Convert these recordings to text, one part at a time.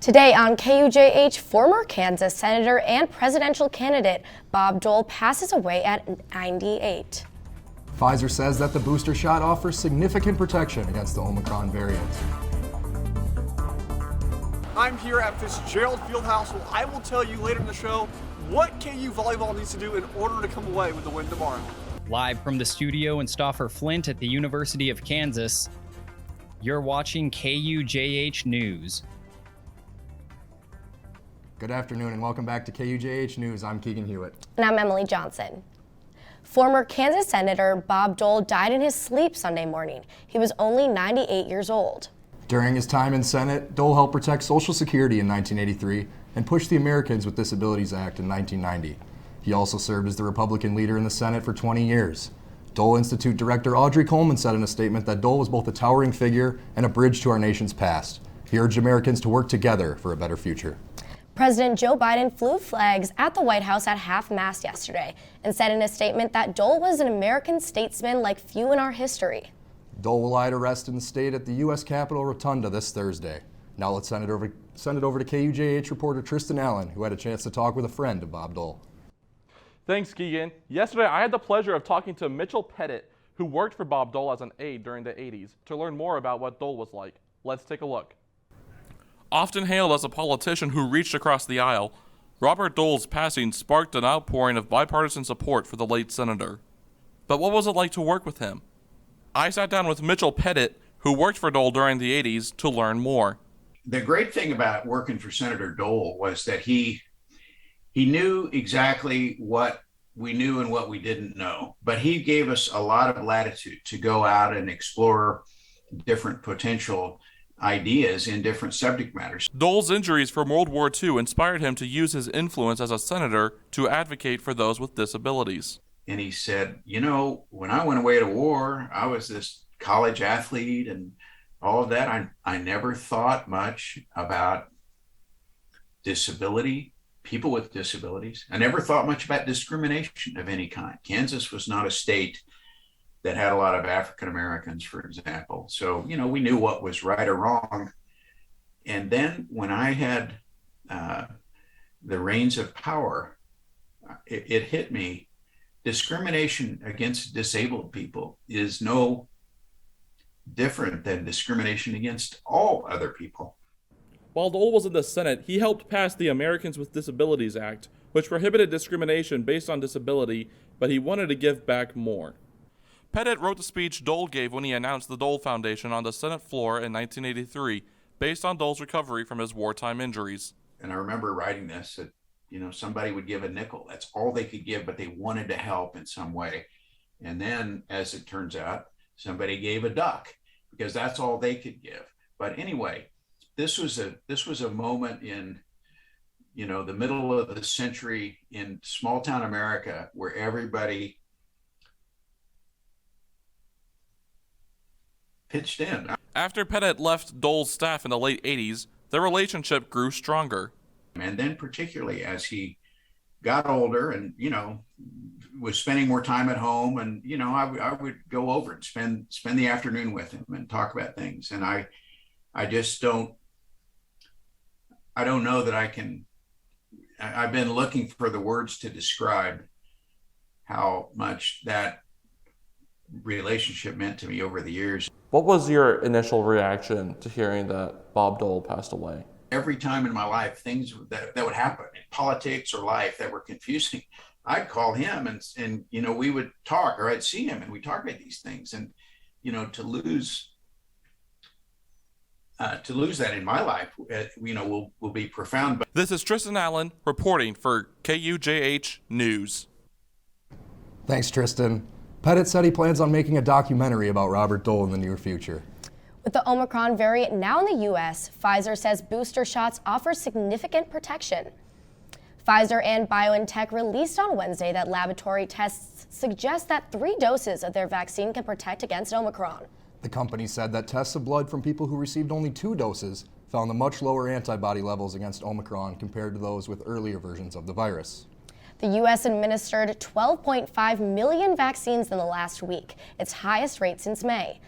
Today on KUJH, former Kansas Senator and presidential candidate Bob Dole passes away at 98. Pfizer says that the booster shot offers significant protection against the Omicron variant. I'm here at Fitzgerald Fieldhouse, where I will tell you later in the show what KU volleyball needs to do in order to come away with the win tomorrow. Live from the studio in Stauffer Flint at the University of Kansas, you're watching KUJH News. Good afternoon and welcome back to KUJH News. I'm Keegan Hewitt. And I'm Emily Johnson. Former Kansas Senator Bob Dole died in his sleep Sunday morning. He was only 98 years old. During his time in Senate, Dole helped protect Social Security in 1983 and pushed the Americans with Disabilities Act in 1990. He also served as the Republican leader in the Senate for 20 years. Dole Institute Director Audrey Coleman said in a statement that Dole was both a towering figure and a bridge to our nation's past. He urged Americans to work together for a better future. President Joe Biden flew flags at the White House at half-mast yesterday and said in a statement that Dole was an American statesman like few in our history. Dole will lie to rest in the state at the U.S. Capitol Rotunda this Thursday. Now let's send it over to KUJH reporter Tristan Allen, who had a chance to talk with a friend of Bob Dole. Thanks, Keegan. Yesterday, I had the pleasure of talking to Mitchell Pettit, who worked for Bob Dole as an aide during the 80s, to learn more about what Dole was like. Let's take a look. Often hailed as a politician who reached across the aisle, Robert Dole's passing sparked an outpouring of bipartisan support for the late senator. But what was it like to work with him? I sat down with Mitchell Pettit, who worked for Dole during the 80s, to learn more. The great thing about working for Senator Dole was that he knew exactly what we knew and what we didn't know, but he gave us a lot of latitude to go out and explore different potential ideas in different subject matters. Dole's injuries from World War II inspired him to use his influence as a senator to advocate for those with disabilities. And he said, you know, when I went away to war, I was this college athlete and all of that. I never thought much about disability, people with disabilities. I never thought much about discrimination of any kind. Kansas was not a state that had a lot of African Americans, for example. So, you know, we knew what was right or wrong. And then when I had the reins of power, it hit me. Discrimination against disabled people is no different than discrimination against all other people. While Dole was in the Senate, he helped pass the Americans with Disabilities Act, which prohibited discrimination based on disability, but he wanted to give back more. Pettit wrote the speech Dole gave when he announced the Dole Foundation on the Senate floor in 1983, based on Dole's recovery from his wartime injuries. And I remember writing this, that, you know, somebody would give a nickel. That's all they could give, but they wanted to help in some way. And then, as it turns out, somebody gave a duck because that's all they could give. But anyway, this was a moment in, you know, the middle of the century in small town America where everybody pitched in. After Pettit left Dole's staff in the late 80s, their relationship grew stronger. And then particularly as he got older and, you know, was spending more time at home, and, you know, I would go over and spend the afternoon with him and talk about things. And I just don't know that I've been looking for the words to describe how much that relationship meant to me over the years. What was your initial reaction to hearing that Bob Dole passed away? Every time in my life, things that would happen in politics or life that were confusing, I'd call him and you know, we would talk, or I'd see him and we'd talk about these things. And, you know, to lose that in my life, you know, will be profound. But this is Tristan Allen reporting for KUJH News. Thanks, Tristan. Pettit said he plans on making a documentary about Robert Dole in the near future. With the Omicron variant now in the U.S., Pfizer says booster shots offer significant protection. Pfizer and BioNTech released on Wednesday that laboratory tests suggest that 3 doses of their vaccine can protect against Omicron. The company said that tests of blood from people who received only 2 doses found the much lower antibody levels against Omicron compared to those with earlier versions of the virus. The U.S. administered 12.5 million vaccines in the last week, its highest rate since May.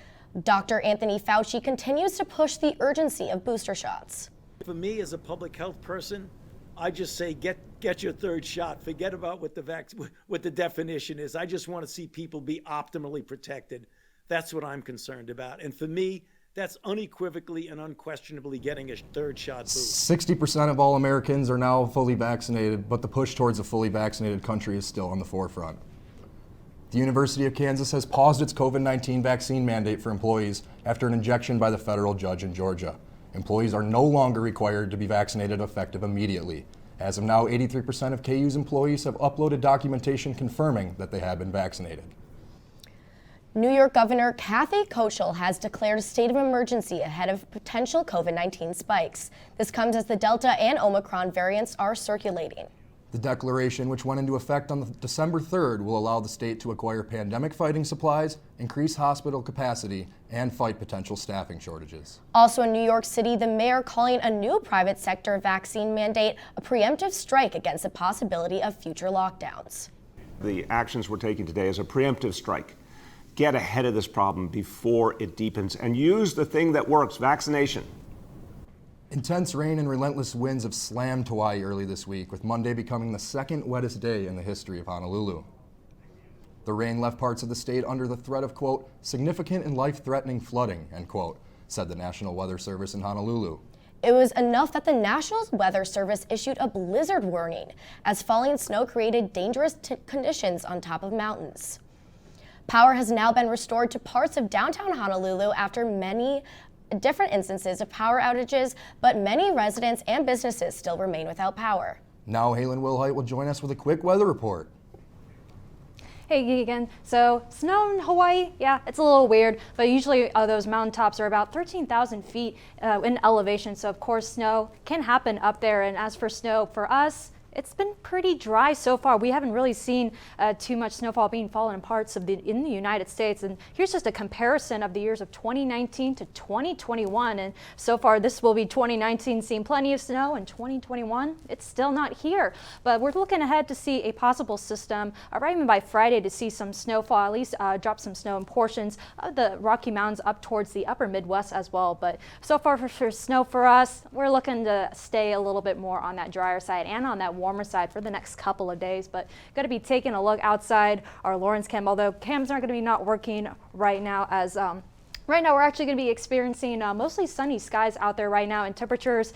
Dr. Anthony Fauci continues to push the urgency of booster shots. For me, as a public health person, I just say get your third shot. Forget about what the definition is. I just want to see people be optimally protected. That's what I'm concerned about. And for me, that's unequivocally and unquestionably getting a third shot boost. 60% of all Americans are now fully vaccinated, but the push towards a fully vaccinated country is still on the forefront. The University of Kansas has paused its COVID-19 vaccine mandate for employees after an injection by the federal judge in Georgia. Employees are no longer required to be vaccinated effective immediately. As of now, 83% of KU's employees have uploaded documentation confirming that they have been vaccinated. New York Governor Kathy Hochul has declared a state of emergency ahead of potential COVID-19 spikes. This comes as the Delta and Omicron variants are circulating. The declaration, which went into effect on December 3rd, will allow the state to acquire pandemic fighting supplies, increase hospital capacity, and fight potential staffing shortages. Also in New York City, the mayor calling a new private sector vaccine mandate a preemptive strike against the possibility of future lockdowns. The actions we're taking today is a preemptive strike. Get ahead of this problem before it deepens and use the thing that works, vaccination. Intense rain and relentless winds have slammed Hawaii early this week, with Monday becoming the second wettest day in the history of Honolulu. The rain left parts of the state under the threat of, quote, significant and life-threatening flooding, end quote, said the National Weather Service in Honolulu. It was enough that the National Weather Service issued a blizzard warning, as falling snow created dangerous conditions on top of mountains. Power has now been restored to parts of downtown Honolulu after many different instances of power outages, but many residents and businesses still remain without power. Now Halen Wilhite will join us with a quick weather report. Hey Keegan, so snow in Hawaii, yeah, it's a little weird, but usually those mountaintops are about 13,000 feet in elevation, so of course snow can happen up there. And as for snow for us, it's been pretty dry so far. We haven't really seen too much snowfall being fallen in parts of in the United States. And here's just a comparison of the years of 2019 to 2021. And so far, this will be 2019 seeing plenty of snow, and 2021, it's still not here. But we're looking ahead to see a possible system, or even by Friday, to see some snowfall, at least drop some snow in portions of the Rocky Mountains up towards the upper Midwest as well. But so far for snow for us, we're looking to stay a little bit more on that drier side and on that warmer side for the next couple of days. But got to be taking a look outside our Lawrence cam, although cams aren't going to be not working right now, as right now we're actually going to be experiencing mostly sunny skies out there right now, and temperatures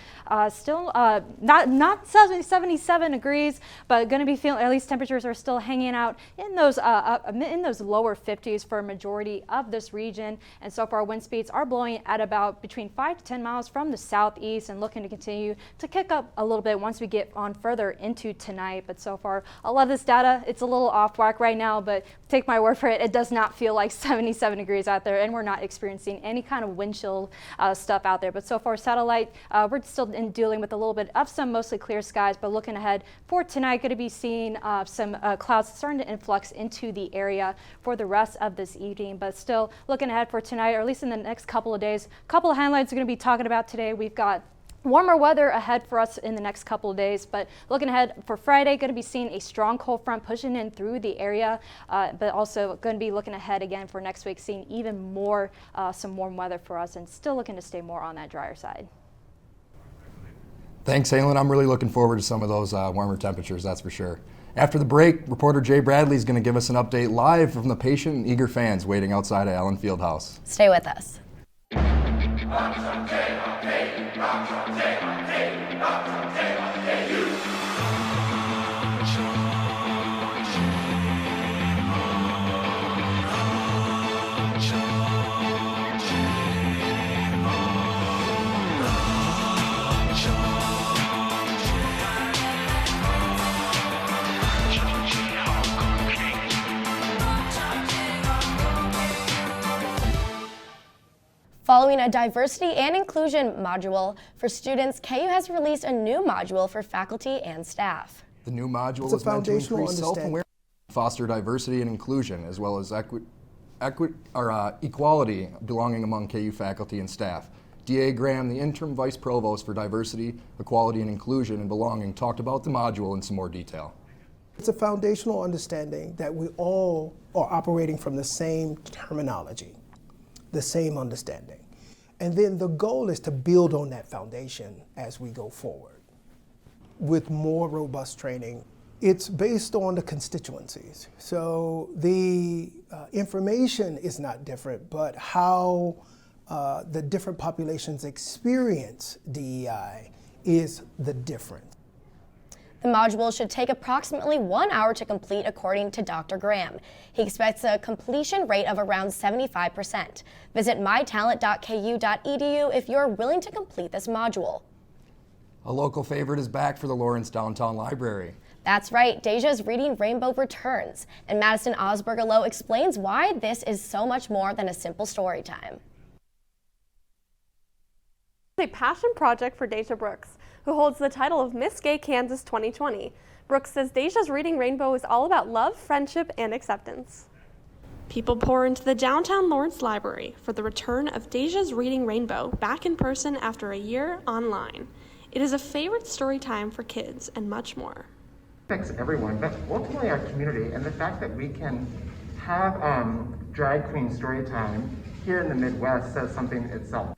still not 77 degrees, but going to be feeling, at least temperatures are still hanging out in those lower 50s for a majority of this region. And so far wind speeds are blowing at about between 5 to 10 miles from the southeast, and looking to continue to kick up a little bit once we get on further into tonight. But so far a lot of this data, it's a little off whack right now, but take my word for it, it does not feel like 77 degrees out there, and we're not experiencing any kind of wind chill stuff out there. But so far satellite, we're still dealing with a little bit of some mostly clear skies, but looking ahead for tonight, going to be seeing some clouds starting to influx into the area for the rest of this evening. But still looking ahead for tonight, or at least in the next couple of days, a couple of highlights we're going to be talking about today. We've got warmer weather ahead for us in the next couple of days, but looking ahead for Friday, going to be seeing a strong cold front pushing in through the area, but also going to be looking ahead again for next week, seeing even more some warm weather for us, and still looking to stay more on that drier side. Thanks, Halen. I'm really looking forward to some of those warmer temperatures, that's for sure. After the break, reporter Jay Bradley is going to give us an update live from the patient and eager fans waiting outside of Allen Fieldhouse. Stay with us. Following a diversity and inclusion module for students, KU has released a new module for faculty and staff. The new module is meant to increase self-awareness, foster diversity and inclusion, as well as equality belonging among KU faculty and staff. D.A. Graham, the interim vice provost for diversity, equality, and inclusion and belonging, talked about the module in some more detail. It's a foundational understanding that we all are operating from the same terminology, the same understanding. And then the goal is to build on that foundation as we go forward with more robust training. It's based on the constituencies. So the information is not different, but how the different populations experience DEI is the difference. The module should take approximately 1 hour to complete, according to Dr. Graham. He expects a completion rate of around 75%. Visit mytalent.ku.edu if you're willing to complete this module. A local favorite is back for the Lawrence Downtown Library. That's right, Deja's Reading Rainbow returns, and Madison Osberg-Lowe explains why this is so much more than a simple story time. A passion project for Deja Brooks, who holds the title of Miss Gay Kansas 2020. Brooks says Deja's Reading Rainbow is all about love, friendship, and acceptance. People pour into the downtown Lawrence Library for the return of Deja's Reading Rainbow back in person after a year online. It is a favorite story time for kids and much more. Affects everyone, but ultimately our community, and the fact that we can have drag queen story time here in the Midwest says something itself.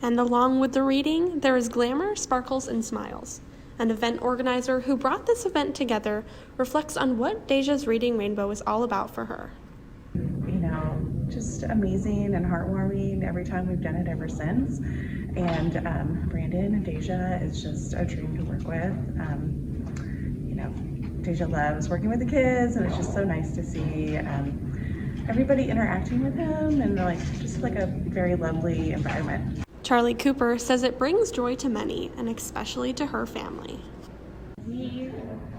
And along with the reading, there is glamour, sparkles, and smiles. An event organizer who brought this event together reflects on what Deja's Reading Rainbow is all about for her. You know, just amazing and heartwarming every time we've done it ever since. And Brandon and Deja is just a dream to work with. You know, Deja loves working with the kids, and it's just so nice to see everybody interacting with him, and just a very lovely environment. Charlie Cooper says it brings joy to many, and especially to her family. We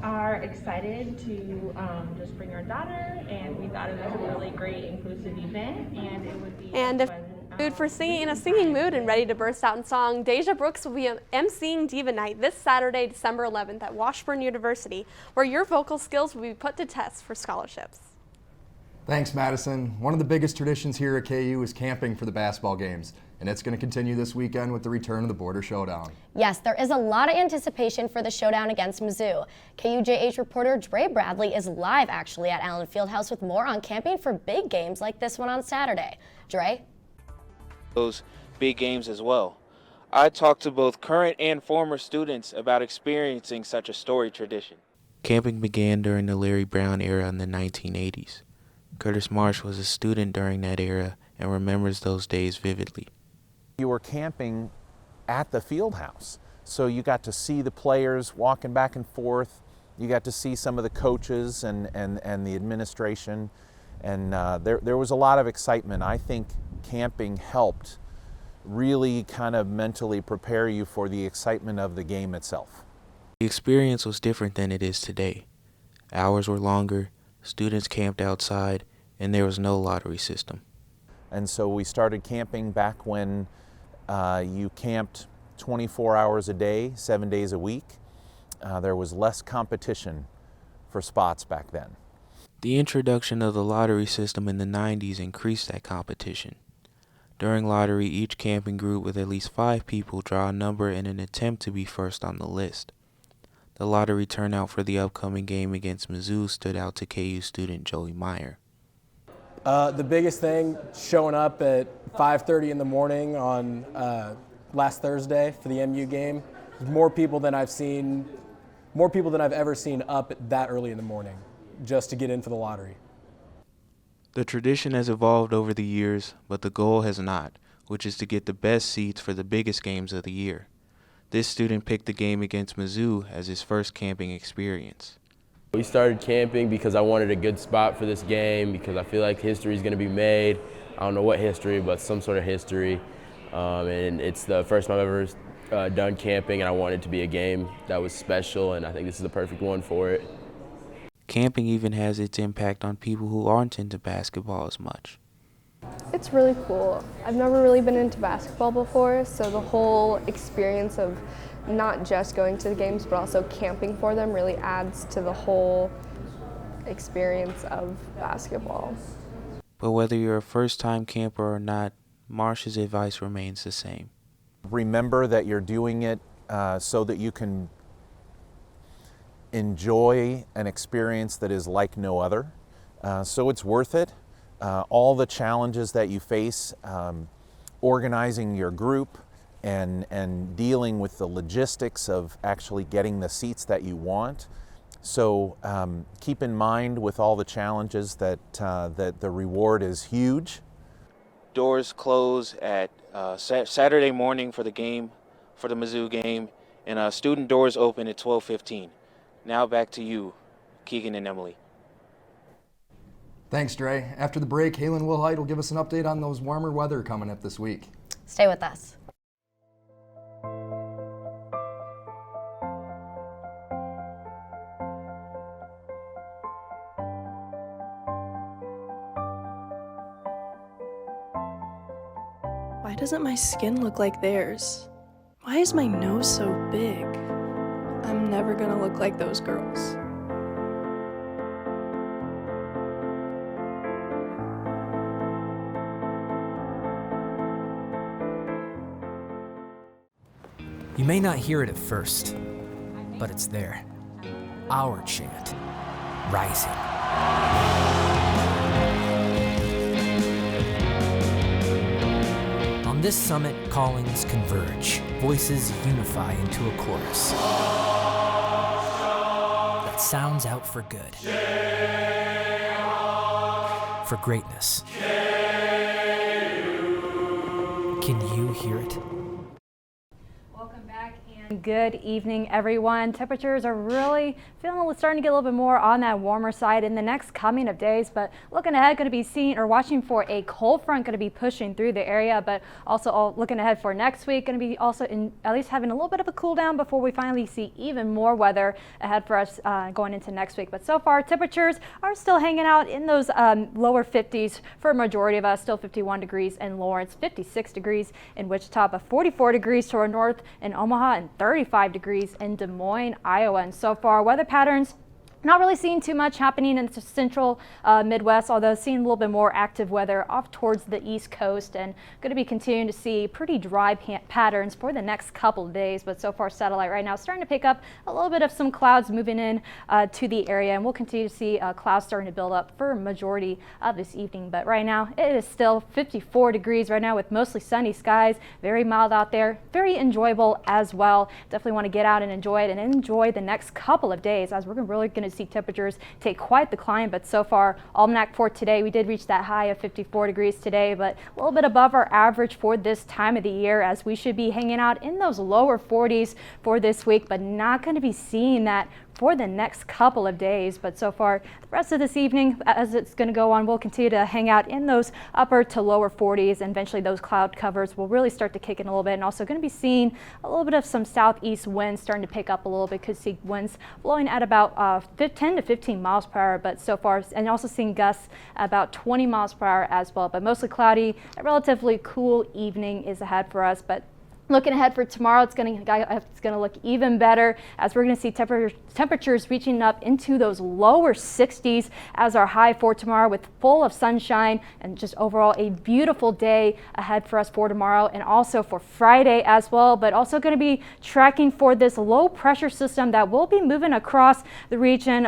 are excited to just bring our daughter, and we thought it was a really great inclusive event, and it would be if mood for singing, in a singing mood and ready to burst out in song, Deja Brooks will be emceeing Diva Night this Saturday, December 11th at Washburn University, where your vocal skills will be put to test for scholarships. Thanks, Madison. One of the biggest traditions here at KU is camping for the basketball games, and it's going to continue this weekend with the return of the Border Showdown. Yes, there is a lot of anticipation for the showdown against Mizzou. KUJH reporter Dre Bradley is live actually at Allen Fieldhouse with more on camping for big games like this one on Saturday. Dre? Those big games as well. I talked to both current and former students about experiencing such a storied tradition. Camping began during the Larry Brown era in the 1980s. Curtis Marsh was a student during that era and remembers those days vividly. You were camping at the field house, so you got to see the players walking back and forth. You got to see some of the coaches and the administration, and there was a lot of excitement. I think camping helped really kind of mentally prepare you for the excitement of the game itself. The experience was different than it is today. Hours were longer, students camped outside, and there was no lottery system. And so we started camping back when you camped 24 hours a day, 7 days a week. There was less competition for spots back then. The introduction of the lottery system in the 90s increased that competition. During lottery, each camping group with at least 5 people draw a number in an attempt to be first on the list. The lottery turnout for the upcoming game against Mizzou stood out to KU student Joey Meyer. The biggest thing, showing up at 5:30 in the morning on last Thursday for the MU game. More people than I've ever seen up that early in the morning just to get in for the lottery. The tradition has evolved over the years, but the goal has not, which is to get the best seats for the biggest games of the year. This student picked the game against Mizzou as his first camping experience. We started camping because I wanted a good spot for this game, because I feel like history is going to be made. I don't know what history, but some sort of history. And it's the first time I've ever done camping, and I wanted it to be a game that was special, and I think this is the perfect one for it. Camping even has its impact on people who aren't into basketball as much. It's really cool. I've never really been into basketball before, so the whole experience of not just going to the games but also camping for them really adds to the whole experience of basketball. But whether you're a first-time camper or not, Marsh's advice remains the same. Remember that you're doing it so that you can enjoy an experience that is like no other. So it's worth it. All the challenges that you face organizing your group and dealing with the logistics of actually getting the seats that you want. So keep in mind with all the challenges that the reward is huge. Doors close at Saturday morning for the game, for the Mizzou game, and student doors open at 12:15. Now back to you, Keegan and Emily. Thanks, Dre. After the break, Halen Wilhite will give us an update on those warmer weather coming up this week. Stay with us. Why doesn't my skin look like theirs? Why is my nose so big? I'm never gonna look like those girls. You may not hear it at first, but it's there. Our chant, rising. On this summit, callings converge, voices unify into a chorus that sounds out for good, for greatness. Can you hear it? Good evening, everyone. Temperatures are really starting to get a little bit more on that warmer side in the next coming of days, but looking ahead, going to be seeing or watching for a cold front going to be pushing through the area, but also looking ahead for next week, going to be also at least having a little bit of a cool down before we finally see even more weather ahead for us going into next week. But so far, temperatures are still hanging out in those lower 50s for a majority of us, still 51 degrees in Lawrence, 56 degrees in Wichita, but 44 degrees to our north in Omaha, and 35 degrees in Des Moines, Iowa. And so far, weather patterns, not really seeing too much happening in the central Midwest, although seeing a little bit more active weather off towards the East Coast, and going to be continuing to see pretty dry patterns for the next couple of days. But so far, satellite right now starting to pick up a little bit of some clouds moving in to the area, and we'll continue to see clouds starting to build up for a majority of this evening. But right now, it is still 54 degrees right now with mostly sunny skies, very mild out there, very enjoyable as well. Definitely want to get out and enjoy it and enjoy the next couple of days, as we're really going to see temperatures take quite the climb. But so far, ALMANAC for today, we did reach that high of 54 degrees today, but a little bit above our average for this time of the year, as we should be hanging out in those lower 40s for this week, but not going to be seeing that for the next couple of days. But so far, the rest of this evening, as it's going to go on, we'll continue to hang out in those upper to lower 40s, and eventually those cloud covers will really start to kick in a little bit, and also going to be seeing a little bit of some southeast winds starting to pick up a little bit. Could see winds blowing at about 10 to 15 miles per hour, but so far, and also seeing gusts about 20 miles per hour as well. But mostly cloudy, a relatively cool evening is ahead for us. But looking ahead for tomorrow, it's going to look even better, as we're going to see temperatures reaching up into those lower 60s as our high for tomorrow, with full of sunshine and just overall a beautiful day ahead for us for tomorrow, and also for Friday as well. But also going to be tracking for this low pressure system that will be moving across the region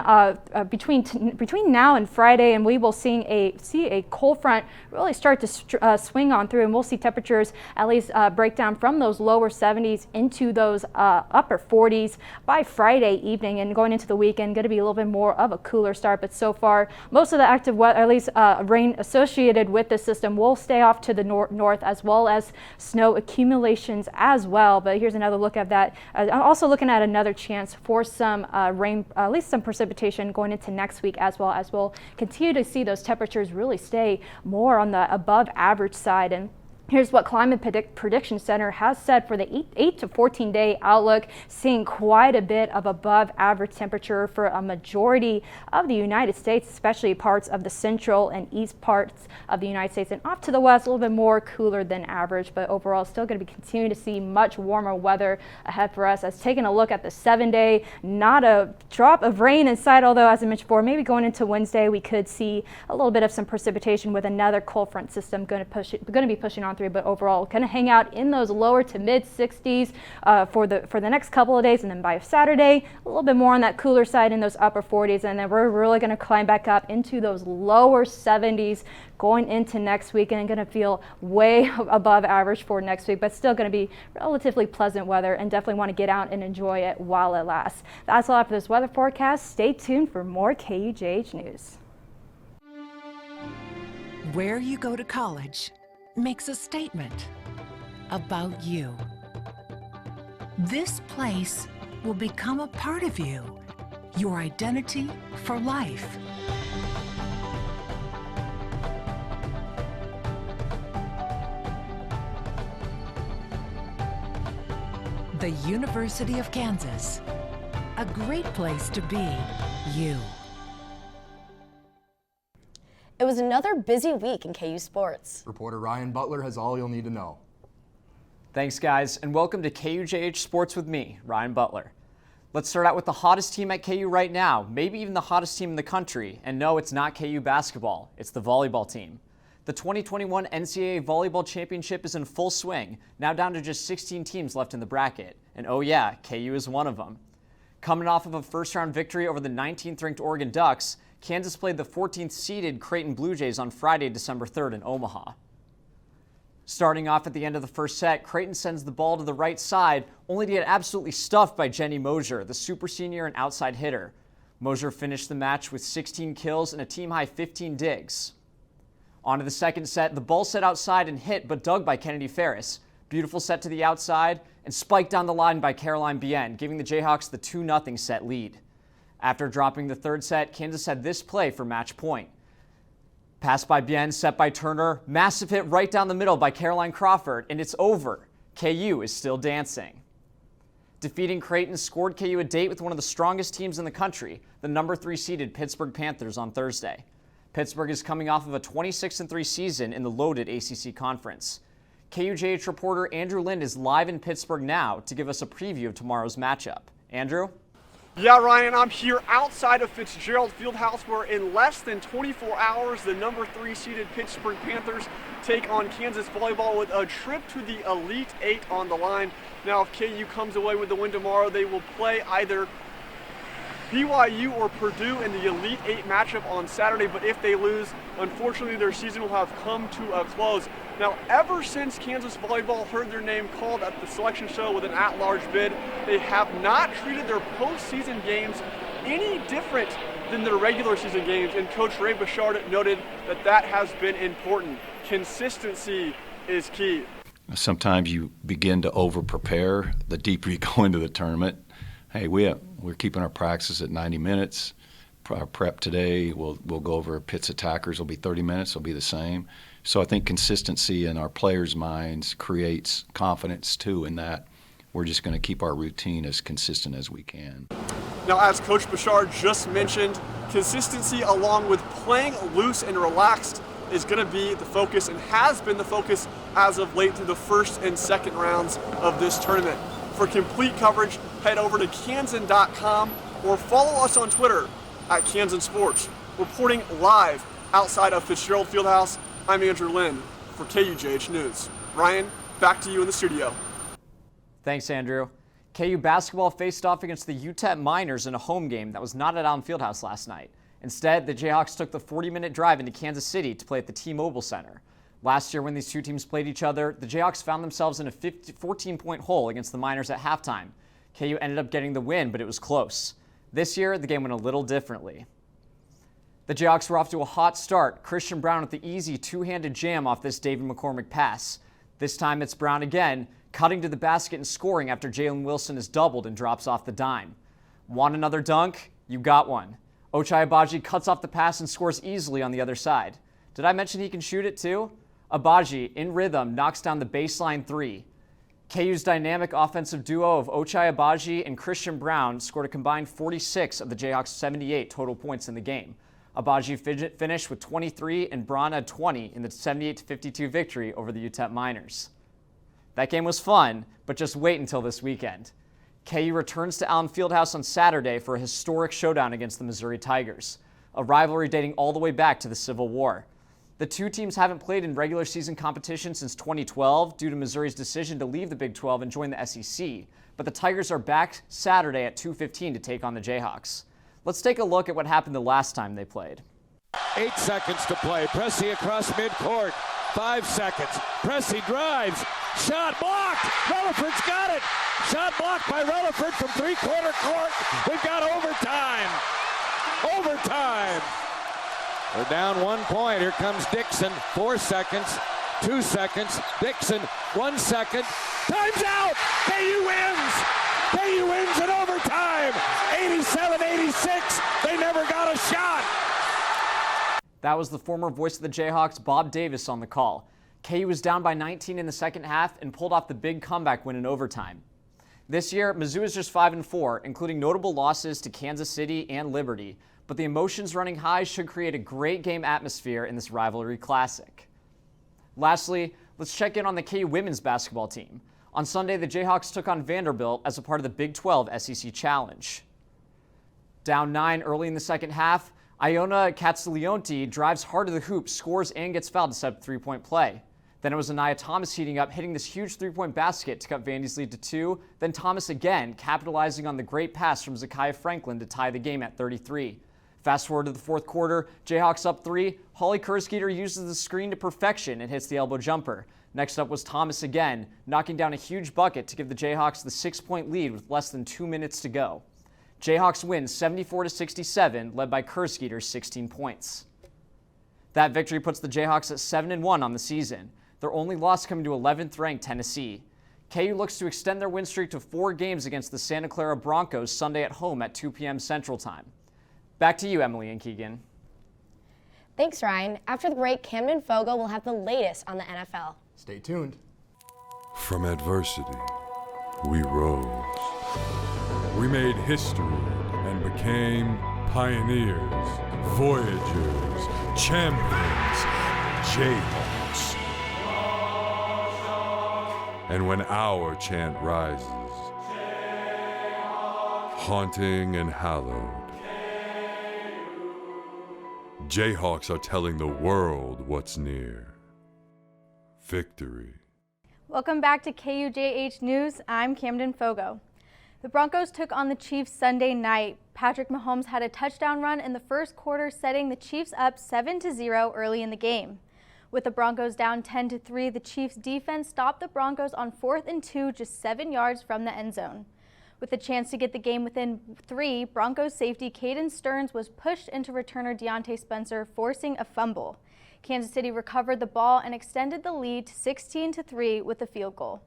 between now and Friday, and we will see a cold front really start to swing on through, and we'll see temperatures at least break down from those lower 70s into those upper 40s by Friday evening, and going into the weekend going to be a little bit more of a cooler start. But so far, most of the active weather, at least rain associated with the system, will stay off to the north, as well as snow accumulations as well. But here's another look at that. I'm also looking at another chance for some rain, at least some precipitation going into next week, as well, as we'll continue to see those temperatures really stay more on the above average side. And here's what Climate Prediction Center has said for the 8 to 14 day outlook, seeing quite a bit of above average temperature for a majority of the United States, especially parts of the central and east parts of the United States, and off to the west a little bit more cooler than average. But overall, still going to be continuing to see much warmer weather ahead for us. As taking a look at the 7 day, not a drop of rain in sight, although as I mentioned before, maybe going into Wednesday we could see a little bit of some precipitation with another cold front system going to be pushing on around 3, but overall going to hang out in those lower to mid 60s for the next couple of days, and then by Saturday, a little bit more on that cooler side in those upper 40s, and then we're really going to climb back up into those lower 70s going into next week, and going to feel way above average for next week, but still going to be relatively pleasant weather, and definitely want to get out and enjoy it while it lasts. That's all for this weather forecast. Stay tuned for more KUJH News. Where you go to college makes a statement about you. This place will become a part of you, your identity for life. The University of Kansas, a great place to be you. It was another busy week in KU sports. Reporter Ryan Butler has all you'll need to know. Thanks, guys, and welcome to KUJH Sports with me, Ryan Butler. Let's start out with the hottest team at KU right now, maybe even the hottest team in the country. And no, it's not KU basketball, it's the volleyball team. The 2021 NCAA Volleyball Championship is in full swing, now down to just 16 teams left in the bracket. And oh yeah, KU is one of them. Coming off of a first-round victory over the 19th-ranked Oregon Ducks, Kansas played the 14th-seeded Creighton Blue Jays on Friday, December 3rd in Omaha. Starting off at the end of the first set, Creighton sends the ball to the right side, only to get absolutely stuffed by Jenny Mosier, the super senior and outside hitter. Mosier finished the match with 16 kills and a team-high 15 digs. On to the second set, the ball set outside and hit, but dug by Kennedy Ferris. Beautiful set to the outside, and spiked down the line by Caroline Bien, giving the Jayhawks the 2-0 set lead. After dropping the third set, Kansas had this play for match point. Pass by Bien, set by Turner, massive hit right down the middle by Caroline Crawford, and it's over. KU is still dancing. Defeating Creighton scored KU a date with one of the strongest teams in the country, the number 3 seeded Pittsburgh Panthers, on Thursday. Pittsburgh is coming off of a 26-3 season in the loaded ACC Conference. KUJH reporter Andrew Lind is live in Pittsburgh now to give us a preview of tomorrow's matchup. Andrew? Yeah, Ryan, I'm here outside of Fitzgerald Fieldhouse, where in less than 24 hours, the number 3 seeded Pittsburgh Panthers take on Kansas volleyball with a trip to the Elite Eight on the line. Now, if KU comes away with the win tomorrow, they will play either BYU or Purdue in the Elite Eight matchup on Saturday, but if they lose, unfortunately their season will have come to a close. Now, ever since Kansas volleyball heard their name called at the selection show with an at-large bid, they have not treated their postseason games any different than their regular season games, and Coach Ray Bouchard noted that that has been important. Consistency is key. Sometimes you begin to over-prepare the deeper you go into the tournament. Hey, we're keeping our practice at 90 minutes. Our prep today, we'll go over Pitt's attackers. It'll be 30 minutes. It'll be the same. So I think consistency in our players' minds creates confidence, too, in that we're just going to keep our routine as consistent as we can. Now, as Coach Bouchard just mentioned, consistency along with playing loose and relaxed is going to be the focus and has been the focus as of late through the first and second rounds of this tournament. For complete coverage, head over to Kansan.com or follow us on Twitter at Kansan Sports. Reporting live outside of Fitzgerald Fieldhouse, I'm Andrew Lind for KUJH News. Ryan, back to you in the studio. Thanks, Andrew. KU basketball faced off against the UTEP Miners in a home game that was not at Allen Fieldhouse last night. Instead, the Jayhawks took the 40-minute drive into Kansas City to play at the T-Mobile Center. Last year, when these two teams played each other, the Jayhawks found themselves in a 14-point hole against the Miners at halftime. KU ended up getting the win, but it was close. This year, the game went a little differently. The Jayhawks were off to a hot start. Christian Brown with the easy two-handed jam off this David McCormick pass. This time it's Brown again, cutting to the basket and scoring after Jalen Wilson is doubled and drops off the dime. Want another dunk? You got one. Ochai Agbaji cuts off the pass and scores easily on the other side. Did I mention he can shoot it too? Agbaji, in rhythm, knocks down the baseline three. KU's dynamic offensive duo of Ochai Agbaji and Christian Brown scored a combined 46 of the Jayhawks' 78 total points in the game. Agbaji finished with 23 and Braun had 20 in the 78-52 victory over the UTEP Miners. That game was fun, but just wait until this weekend. KU returns to Allen Fieldhouse on Saturday for a historic showdown against the Missouri Tigers, a rivalry dating all the way back to the Civil War. The two teams haven't played in regular season competition since 2012 due to Missouri's decision to leave the Big 12 and join the SEC, but the Tigers are back Saturday at 2:15 to take on the Jayhawks. Let's take a look at what happened the last time they played. 8 seconds to play. Pressey across midcourt. 5 seconds. Pressey drives. Shot blocked. Relaford's got it. Shot blocked by Relaford from three-quarter court. We've got overtime. Overtime. We're down 1 point. Here comes Dixon. 4 seconds. 2 seconds. Dixon. 1 second. Time's out. KU wins. KU wins in overtime. 87-86. They never got a shot. That was the former voice of the Jayhawks, Bob Davis, on the call. KU was down by 19 in the second half and pulled off the big comeback win in overtime. This year, Mizzou is just 5-4, including notable losses to Kansas City and Liberty, but the emotions running high should create a great game atmosphere in this rivalry classic. Lastly, let's check in on the KU women's basketball team. On Sunday, the Jayhawks took on Vanderbilt as a part of the Big 12 SEC Challenge. Down 9 early in the second half, Iona Castiglione drives hard to the hoop, scores, and gets fouled to set up three-point play. Then it was Anaya Thomas heating up, hitting this huge three-point basket to cut Vandy's lead to 2. Then Thomas again, capitalizing on the great pass from Zakiya Franklin to tie the game at 33. Fast forward to the fourth quarter, Jayhawks up 3. Holly Kerskeeter uses the screen to perfection and hits the elbow jumper. Next up was Thomas again, knocking down a huge bucket to give the Jayhawks the 6-point lead with less than 2 minutes to go. Jayhawks win 74-67, led by Kerskeeter's 16 points. That victory puts the Jayhawks at 7-1 on the season, their only loss coming to 11th-ranked Tennessee. KU looks to extend their win streak to 4 games against the Santa Clara Broncos Sunday at home at 2 p.m. Central Time. Back to you, Emily and Keegan. Thanks, Ryan. After the break, Camden Fogo will have the latest on the NFL. Stay tuned. From adversity, we rose. We made history and became pioneers, voyagers, champions, Jayhawks. And when our chant rises, haunting and hallowed, Jayhawks are telling the world what's near. Victory. Welcome back to KUJHNews. I'm Camden Fogo. The Broncos took on the Chiefs Sunday night. Patrick Mahomes had a touchdown run in the first quarter, setting the Chiefs up 7-0 early in the game. With the Broncos down 10-3, the Chiefs defense stopped the Broncos on 4th and 2, just 7 yards from the end zone. With a chance to get the game within 3, Broncos safety Caden Stearns was pushed into returner Deontay Spencer, forcing a fumble. Kansas City recovered the ball and extended the lead to 16-3 with a field goal.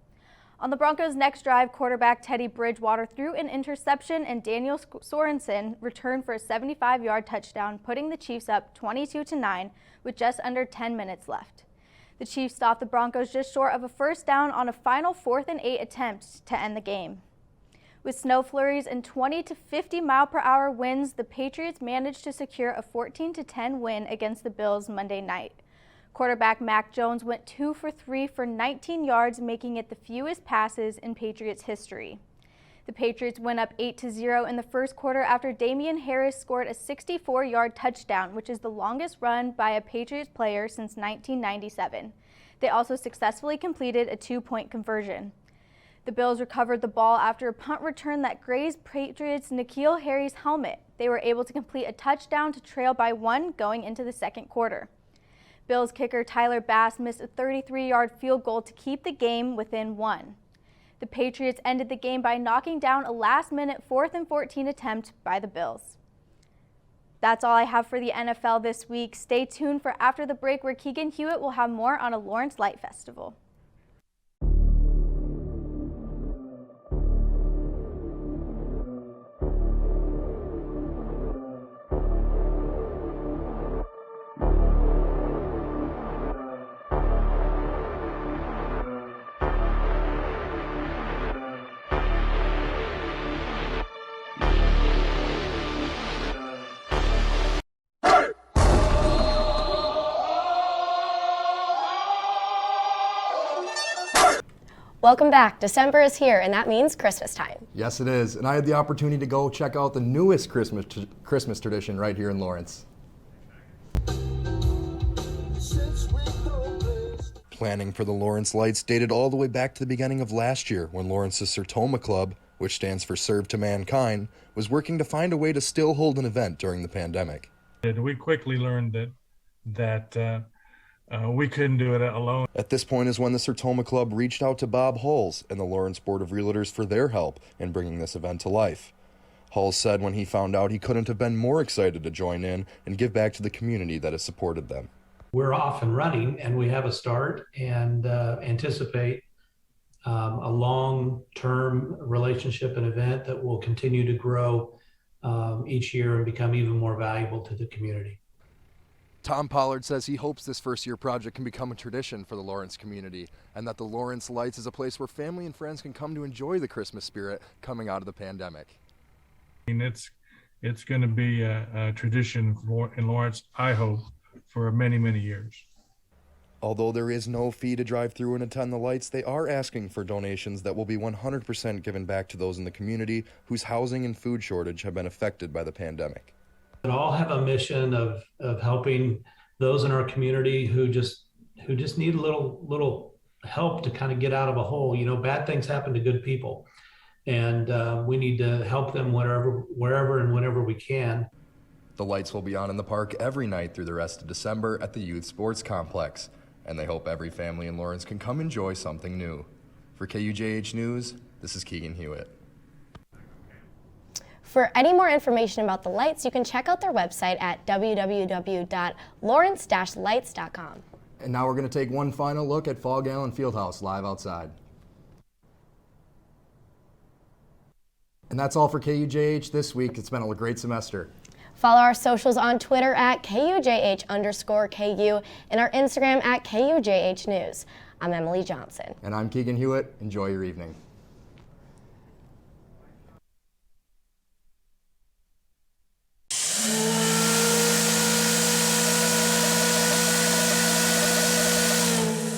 On the Broncos' next drive, quarterback Teddy Bridgewater threw an interception and Daniel Sorensen returned for a 75-yard touchdown, putting the Chiefs up 22-9 with just under 10 minutes left. The Chiefs stopped the Broncos just short of a first down on a final 4th and 8 attempt to end the game. With snow flurries and 20 to 50 mile-per-hour winds, the Patriots managed to secure a 14-10 win against the Bills Monday night. Quarterback Mac Jones went 2 for 3 for 19 yards, making it the fewest passes in Patriots history. The Patriots went up 8-0 in the first quarter after Damian Harris scored a 64-yard touchdown, which is the longest run by a Patriots player since 1997. They also successfully completed a 2-point conversion. The Bills recovered the ball after a punt return that grazed Patriots' N'Keal Harry's helmet. They were able to complete a touchdown to trail by 1 going into the second quarter. Bills kicker Tyler Bass missed a 33-yard field goal to keep the game within 1. The Patriots ended the game by knocking down a last-minute 4th and 14 attempt by the Bills. That's all I have for the NFL this week. Stay tuned for After the Break, where Keegan Hewitt will have more on a Lawrence Light Festival. Welcome back. December is here, and that means Christmas time. Yes, it is. And I had the opportunity to go check out the newest Christmas tradition right here in Lawrence. Planning for the Lawrence Lights dated all the way back to the beginning of last year when Lawrence's Sertoma Club, which stands for Serve to Mankind, was working to find a way to still hold an event during the pandemic. We quickly learned that we couldn't do it alone. At this point is when the Sertoma Club reached out to Bob Hulls and the Lawrence Board of Realtors for their help in bringing this event to life. Hulls said when he found out he couldn't have been more excited to join in and give back to the community that has supported them. We're off and running, and we have a start and anticipate a long-term relationship and event that will continue to grow each year and become even more valuable to the community. Tom Pollard says he hopes this first-year project can become a tradition for the Lawrence community and that the Lawrence Lights is a place where family and friends can come to enjoy the Christmas spirit coming out of the pandemic. It's going to be a tradition in Lawrence, I hope, for many, many years. Although there is no fee to drive through and attend the lights, they are asking for donations that will be 100% given back to those in the community whose housing and food shortage have been affected by the pandemic. We all have a mission of helping those in our community who just need a little help to kind of get out of a hole. You know, bad things happen to good people, and we need to help them wherever and whenever we can. The lights will be on in the park every night through the rest of December at the Youth Sports Complex, and they hope every family in Lawrence can come enjoy something new. For KUJH News, this is Keegan Hewitt. For any more information about the lights, you can check out their website at www.lawrence-lights.com. And now we're going to take one final look at Fall Gallon Fieldhouse live outside. And that's all for KUJH this week. It's been a great semester. Follow our socials on Twitter at KUJH_KU and our Instagram at KUJHnews. I'm Emily Johnson. And I'm Keegan Hewitt. Enjoy your evening.